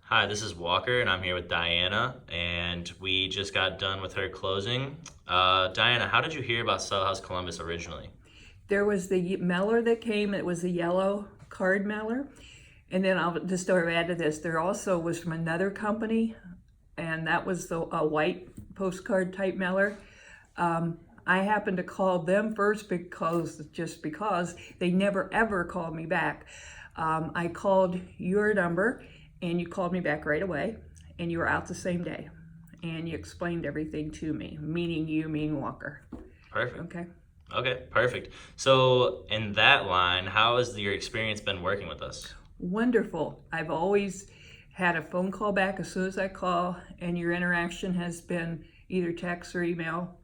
Hi, this is Walker, and I'm here with Diana, and we just got done with her closing. Diana, how did you hear about Cell House Columbus originally? There was the mailer that came, it was a yellow card mailer. And then I'll just sort of add to this, there also was from another company, and that was a white postcard type mailer. I happened to call them first because they never ever called me back. I called your number and you called me back right away, and you were out the same day, and you explained everything to me, meaning Walker. Perfect. Okay. Okay, perfect. So, in that line, how has your experience been working with us? Wonderful. I've always had a phone call back as soon as I call, and your interaction has been either text or email.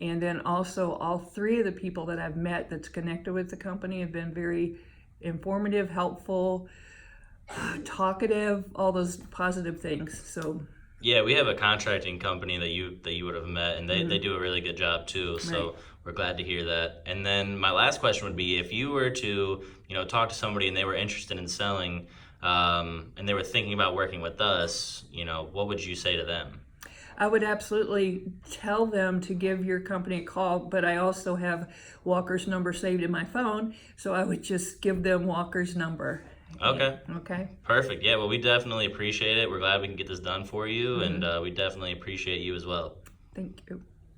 And then also, all three of the people that I've met that's connected with the company have been very informative, helpful, talkative, all those positive things. So, Yeah, we have a contracting company that you would have met, and they do a really good job too. So right. we're glad to hear that. And then my last question would be, if you were to, talk to somebody and they were interested in selling, and they were thinking about working with us, what would you say to them? I would absolutely tell them to give your company a call, but I also have Walker's number saved in my phone, so I would just give them Walker's number. Okay. Okay? Perfect. Yeah, well, we definitely appreciate it. We're glad we can get this done for you, and we definitely appreciate you as well. Thank you.